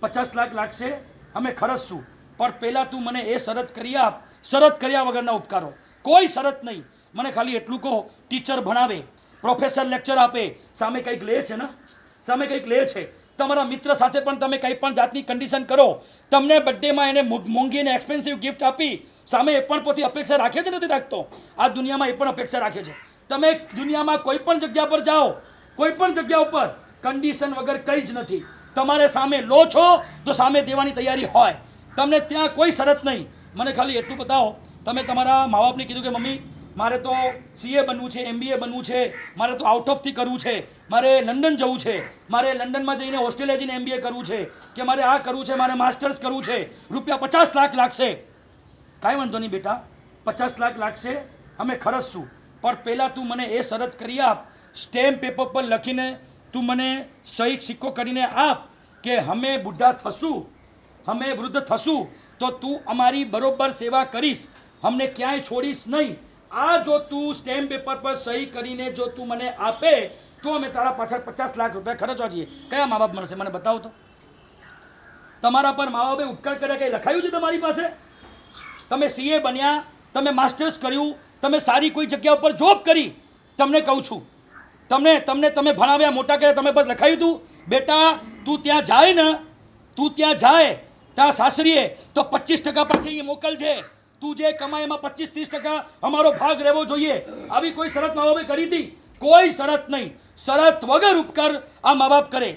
50 લાખ લાગશે, અમે ખર્ચશું, પણ પહેલાં તું મને એ શરત કરી આપ, શરત કર્યા વગરના ઉપકારો, કોઈ શરત નહીં. મને ખાલી એટલું કહો, ટીચર ભણાવે, પ્રોફેસર લેક્ચર આપે, સામે કંઈક લે છે ને, સામે કંઈક લે છે. તમારા મિત્ર સાથે પણ તમે કંઈ પણ જાતની કન્ડિશન કરો, તમને બર્થડેમાં એને મોંઘી અને એક્સપેન્સિવ ગિફ્ટ આપી, સામે એ પણ પોતે અપેક્ષા રાખે છે નથી રાખતો? આ દુનિયામાં એ પણ અપેક્ષા રાખે છે. તમે દુનિયામાં કોઈ પણ જગ્યા પર જાઓ, કોઈ પણ જગ્યા ઉપર કન્ડિશન વગર કંઈ જ નથી. તમારે સામે લો છો તો સામે દેવાની તૈયારી હોય. તમને ત્યાં કોઈ શરત નહીં. મને ખાલી એટલું બતાવો, તમે તમારા મા બાપને કીધું કે મમ્મી મારે તો CA બનવું છે, MBA બનવું છે, મારે તો આઉટ ઓફથી કરવું છે, મારે લંડન જવું છે, મારે લંડનમાં જઈને ઓસ્ટ્રેલિયા જઈને MBA કરવું છે, કે મારે આ કરવું છે, મારે માસ્ટર્સ કરવું છે, રૂપિયા 50 લાખ લાગશે. કાંઈ વાંધો નહીં બેટા, 50 લાખ લાગશે, અમે ખર્ચશું, પણ પહેલાં તું મને એ શરત કરી આપ, સ્ટેમ્પ પેપર પર લખીને તું મને સહી સિક્કો કરીને આપ કે અમે બુઢા થશું, અમે વૃદ્ધ થશું તો તું અમારી બરોબર સેવા કરીશ, અમને ક્યાંય છોડીશ નહીં. આ જો તું સ્ટેમ્પ પેપર પર સહી કરીને જો તું મને આપે તો અમે તારા પાછળ 50 લાખ રૂપિયા ખર્ચવા છીએ. કયા મા બાપ મળશે મને બતાવો તો? તમારા પર મા બાપે ઉપકાર કર્યા, કંઈ લખાયું છે તમારી પાસે? તમે CA બન્યા, તમે માસ્ટર્સ કર્યું, તમે સારી કોઈ જગ્યા ઉપર જોબ કરી, તમને કહું છું, તમે ભણાવ્યા, મોટા કર્યા, તમે બસ લખાયું હતું? બેટા તું ત્યાં જાય ને, તું ત્યાં જાય ત્યાં સાસરીએ તો 25% પાસે એ મોકલજે. તું જે કમાય એમાં 25-30% અમારો ભાગ રહેવો જોઈએ. આવી કોઈ શરત મા બાપે કરી હતી? કોઈ શરત નહીં. શરત વગર ઉપકાર આ મા બાપ કરે.